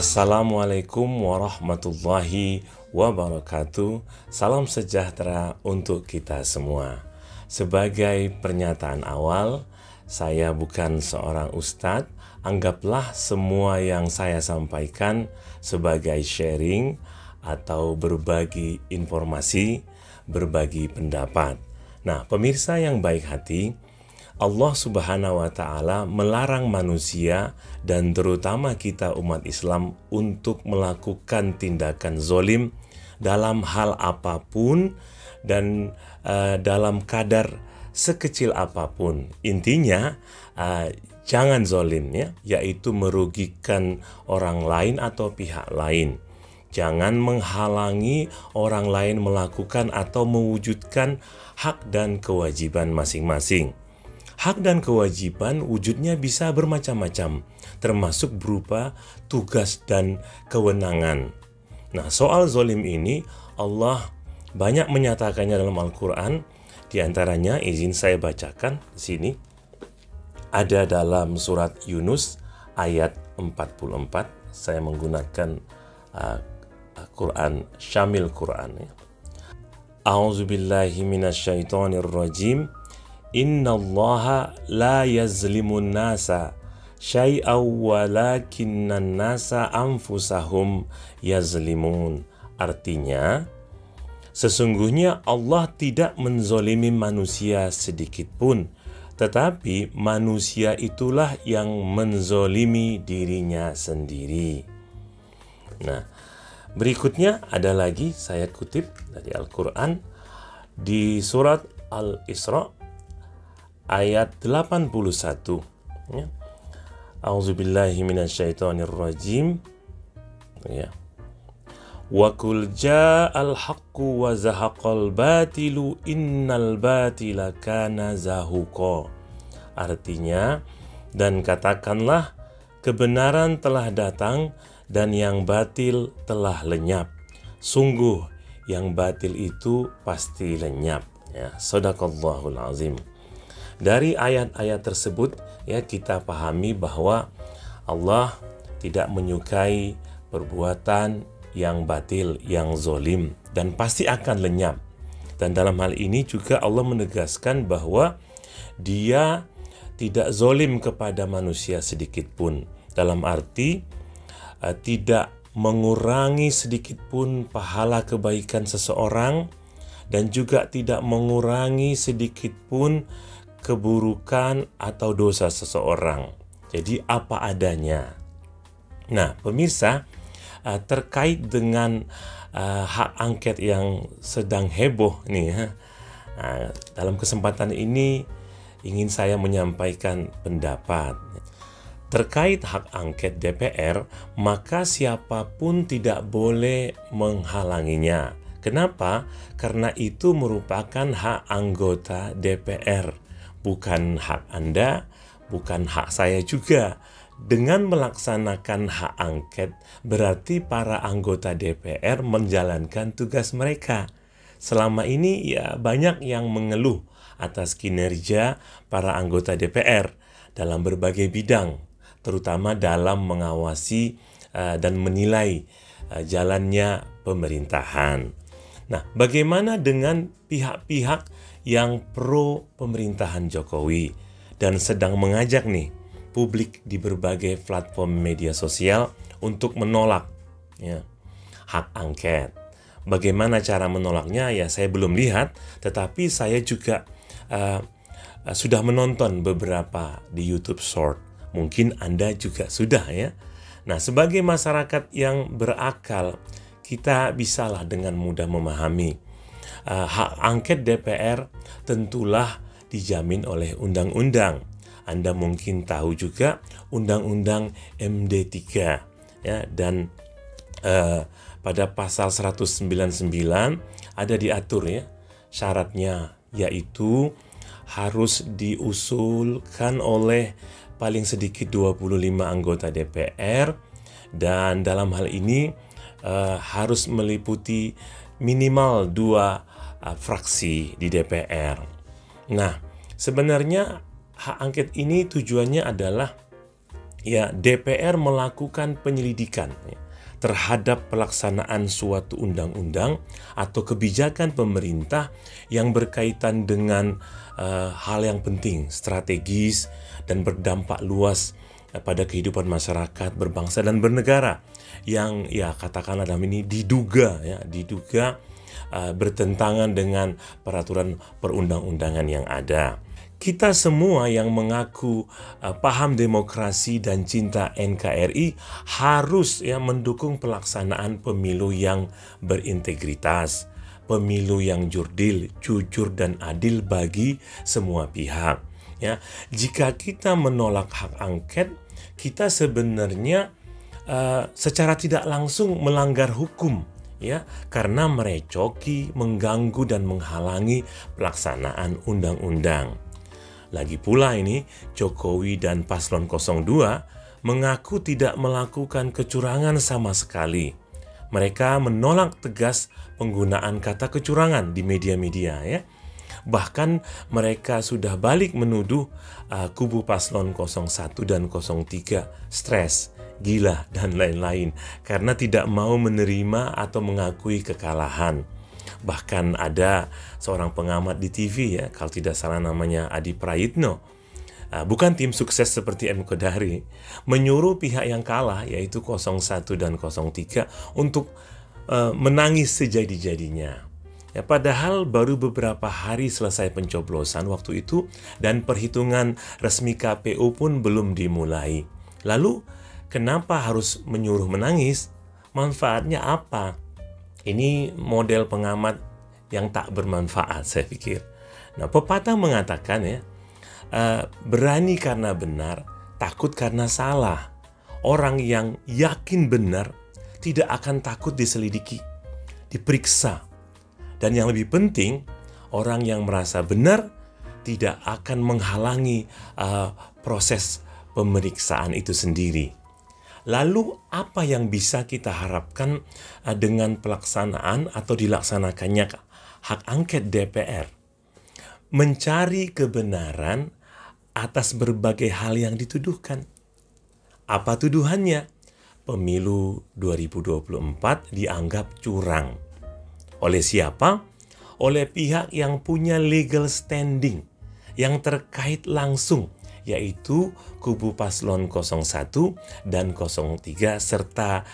Assalamualaikum warahmatullahi wabarakatuh. Salam sejahtera untuk kita semua. Sebagai pernyataan awal, saya bukan seorang ustadz. Anggaplah semua yang saya sampaikan sebagai sharing atau berbagi informasi, berbagi pendapat. Nah, pemirsa yang baik hati, Allah Subhanahu wa Ta'ala melarang manusia dan terutama kita umat Islam untuk melakukan tindakan zolim dalam hal apapun dan dalam kadar sekecil apapun. Intinya jangan zolim, ya, yaitu merugikan orang lain atau pihak lain. Jangan menghalangi orang lain melakukan atau mewujudkan hak dan kewajiban masing-masing. Hak dan kewajiban wujudnya bisa bermacam-macam, termasuk berupa tugas dan kewenangan. Nah, soal zolim ini Allah banyak menyatakannya dalam Al-Quran. Di antaranya izin saya bacakan di sini. Ada dalam surat Yunus ayat 44. Saya menggunakan Quran, Syamil Quran, ya. A'udzubillahi minasyaitonirrajim. Innallaha la yazlimun nasa syai'aw walakinnan nasa anfusahum yazlimun. Artinya, sesungguhnya Allah tidak menzolimi manusia sedikit pun, tetapi manusia itulah yang menzolimi dirinya sendiri. Nah, berikutnya ada lagi saya kutip dari Al-Quran di surat Al-Isra ayat 81, ya. A'udzubillahi minasyaitonirrajim, ya. Wa qul ja'al haqqu wa zahaqal batilu innal batila kana zahuqa. Artinya, dan katakanlah kebenaran telah datang dan yang batil telah lenyap. Sungguh yang batil itu pasti lenyap, ya. Shadaqallahul azim. Dari ayat-ayat tersebut, ya, kita pahami bahwa Allah tidak menyukai perbuatan yang batil, yang zolim, dan pasti akan lenyap. Dan dalam hal ini juga Allah menegaskan bahwa Dia tidak zolim kepada manusia sedikit pun. Dalam arti tidak mengurangi sedikit pun pahala kebaikan seseorang, dan juga tidak mengurangi sedikit pun keburukan atau dosa seseorang. Jadi apa adanya. Nah, pemirsa, terkait dengan hak angket yang sedang heboh nih, ya. Dalam kesempatan ini ingin saya menyampaikan pendapat. Terkait hak angket DPR, maka siapapun tidak boleh menghalanginya. Kenapa? Karena itu merupakan hak anggota DPR. Bukan hak Anda, bukan hak saya juga. Dengan melaksanakan hak angket, berarti para anggota DPR menjalankan tugas mereka. Selama ini, ya, banyak yang mengeluh atas kinerja para anggota DPR dalam berbagai bidang, terutama dalam mengawasi dan menilai jalannya pemerintahan. Nah, bagaimana dengan pihak-pihak yang pro pemerintahan Jokowi dan sedang mengajak nih publik di berbagai platform media sosial untuk menolak, ya, hak angket? Bagaimana cara menolaknya? Ya, saya belum lihat, tetapi saya juga sudah menonton beberapa di YouTube Short. Mungkin Anda juga sudah, ya. Nah, sebagai masyarakat yang berakal, kita bisalah dengan mudah memahami hak angket DPR tentulah dijamin oleh undang-undang. Anda mungkin tahu juga Undang-Undang MD3, ya, dan pada pasal 199 ada diatur, ya, syaratnya, yaitu harus diusulkan oleh paling sedikit 25 anggota DPR, dan dalam hal ini harus meliputi minimal 2 fraksi di DPR. Nah, sebenarnya hak angket ini tujuannya adalah ya DPR melakukan penyelidikan terhadap pelaksanaan suatu undang-undang atau kebijakan pemerintah yang berkaitan dengan hal yang penting, strategis dan berdampak luas pada kehidupan masyarakat, berbangsa dan bernegara, yang ya katakanlah dalam ini diduga bertentangan dengan peraturan perundang-undangan yang ada. Kita semua yang mengaku paham demokrasi dan cinta NKRI harus mendukung pelaksanaan pemilu yang berintegritas, pemilu yang jujur dan adil bagi semua pihak. Ya, jika kita menolak hak angket, kita sebenarnya secara tidak langsung melanggar hukum, ya, karena merecoki, mengganggu dan menghalangi pelaksanaan undang-undang. Lagi pula ini, Jokowi dan Paslon 02 mengaku tidak melakukan kecurangan sama sekali. Mereka menolak tegas penggunaan kata kecurangan di media-media, ya. Bahkan mereka sudah balik menuduh kubu Paslon 01 dan 03 stres, gila, dan lain-lain karena tidak mau menerima atau mengakui kekalahan. Bahkan ada seorang pengamat di TV, ya, kalau tidak salah namanya Adi Prayitno, bukan tim sukses seperti M. Kodari, menyuruh pihak yang kalah yaitu 01 dan 03 untuk menangis sejadi-jadinya. Ya, padahal baru beberapa hari selesai pencoblosan waktu itu dan perhitungan resmi KPU pun belum dimulai. Lalu kenapa harus menyuruh menangis? Manfaatnya apa? Ini model pengamat yang tak bermanfaat, saya pikir. Nah, pepatah mengatakan, ya, berani karena benar, takut karena salah. Orang yang yakin benar tidak akan takut diselidiki, diperiksa. Dan yang lebih penting, orang yang merasa benar tidak akan menghalangi proses pemeriksaan itu sendiri. Lalu apa yang bisa kita harapkan dengan pelaksanaan atau dilaksanakannya hak angket DPR? Mencari kebenaran atas berbagai hal yang dituduhkan. Apa tuduhannya? Pemilu 2024 dianggap curang. Oleh siapa? Oleh pihak yang punya legal standing, yang terkait langsung, yaitu kubu Paslon 01 dan 03 serta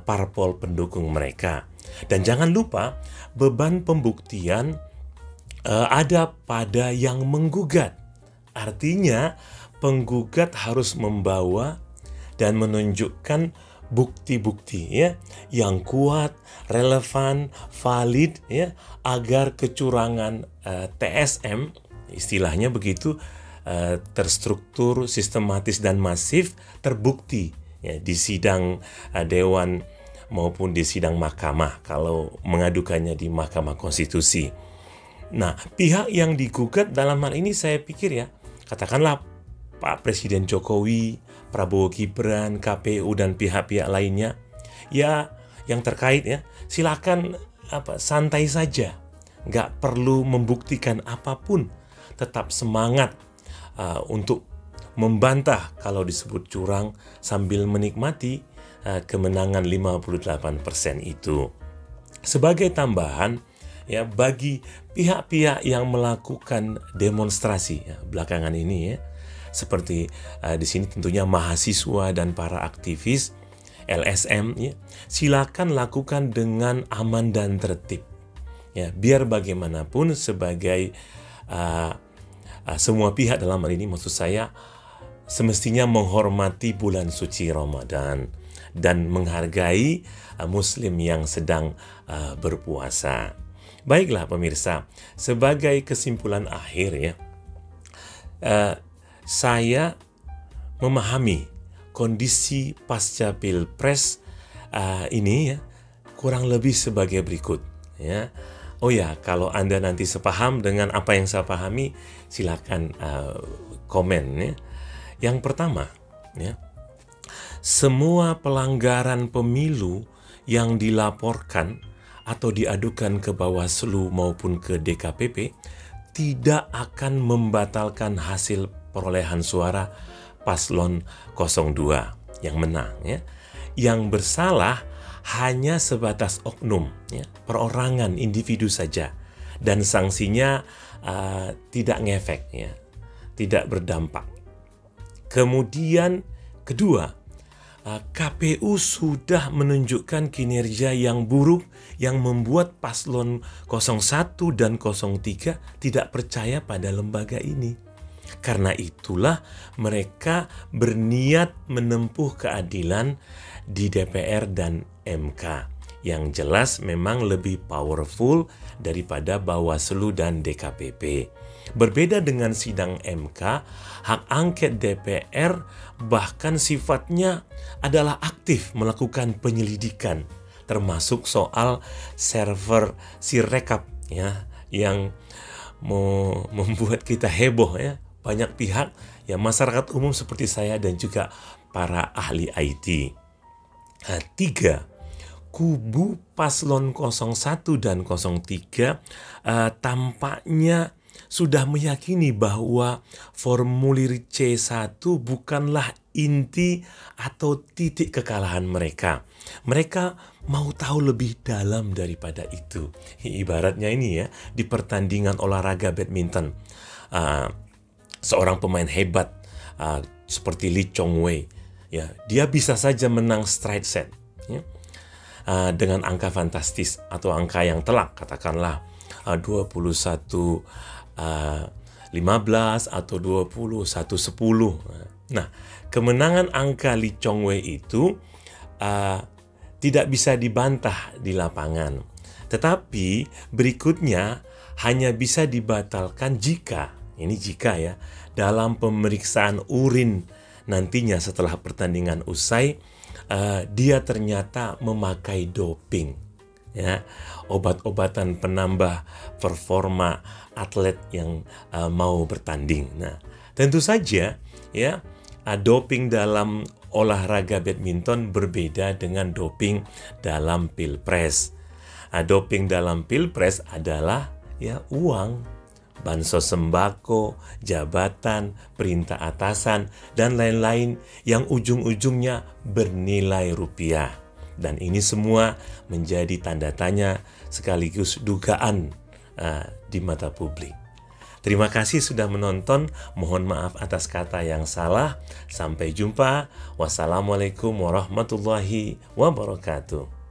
parpol pendukung mereka. Dan jangan lupa, beban pembuktian ada pada yang menggugat. Artinya, penggugat harus membawa dan menunjukkan bukti-bukti, ya, yang kuat, relevan, valid, ya, agar kecurangan TSM, istilahnya begitu, terstruktur, sistematis dan masif terbukti, ya, di sidang dewan maupun di sidang mahkamah kalau mengadukannya di Mahkamah Konstitusi. Nah, pihak yang digugat dalam hal ini saya pikir, ya, katakanlah Pak Presiden Jokowi, Prabowo Gibran, KPU dan pihak-pihak lainnya, ya, yang terkait, ya, silakan santai saja, nggak perlu membuktikan apapun, tetap semangat untuk membantah kalau disebut curang sambil menikmati kemenangan 58% itu. Sebagai tambahan, ya, bagi pihak-pihak yang melakukan demonstrasi, ya, belakangan ini, ya, seperti di sini tentunya mahasiswa dan para aktivis LSM, ya, silakan lakukan dengan aman dan tertib, ya, biar bagaimanapun sebagai semua pihak dalam hal ini, maksud saya, semestinya menghormati bulan suci Ramadan dan menghargai Muslim yang sedang berpuasa. Baiklah pemirsa, sebagai kesimpulan akhir, ya, saya memahami kondisi pasca Pilpres ini, ya, kurang lebih sebagai berikut, ya. Oh ya, kalau Anda nanti sepaham dengan apa yang saya pahami, silakan komen, ya. Yang pertama, ya, semua pelanggaran pemilu yang dilaporkan atau diadukan ke Bawaslu maupun ke DKPP tidak akan membatalkan hasil perolehan suara paslon 02 yang menang ya. Yang bersalah hanya sebatas oknum ya, perorangan individu saja, dan sanksinya tidak ngefek ya, tidak berdampak. Kemudian kedua, KPU sudah menunjukkan kinerja yang buruk yang membuat paslon 01 dan 03 tidak percaya pada lembaga ini. Karena itulah mereka berniat menempuh keadilan di DPR dan MK. Yang jelas memang lebih powerful daripada Bawaslu dan DKPP. Berbeda dengan sidang MK, hak angket DPR bahkan sifatnya adalah aktif melakukan penyelidikan, termasuk soal server Sirekap ya, yang membuat kita heboh ya. Banyak pihak ya, masyarakat umum seperti saya dan juga para ahli IT. Tiga, kubu paslon 01 dan 03 tampaknya sudah meyakini bahwa formulir C1 bukanlah inti atau titik kekalahan mereka. Mereka mau tahu lebih dalam daripada itu. Ibaratnya ini ya, di pertandingan olahraga badminton, seorang pemain hebat seperti Lee Chong Wei, ya, dia bisa saja menang straight set ya, dengan angka fantastis atau angka yang telak, katakanlah 21-15 atau 21-10. Nah, kemenangan angka Lee Chong Wei itu tidak bisa dibantah di lapangan. Tetapi berikutnya hanya bisa dibatalkan jika ya, dalam pemeriksaan urin nantinya setelah pertandingan usai, dia ternyata memakai doping, ya, obat-obatan penambah performa atlet yang mau bertanding. Nah, tentu saja ya, doping dalam olahraga badminton berbeda dengan doping dalam pilpres. Doping dalam pilpres adalah ya uang, bansos sembako, jabatan, perintah atasan, dan lain-lain yang ujung-ujungnya bernilai rupiah. Dan ini semua menjadi tanda tanya sekaligus dugaan di mata publik. Terima kasih sudah menonton. Mohon maaf atas kata yang salah. Sampai jumpa. Wassalamualaikum warahmatullahi wabarakatuh.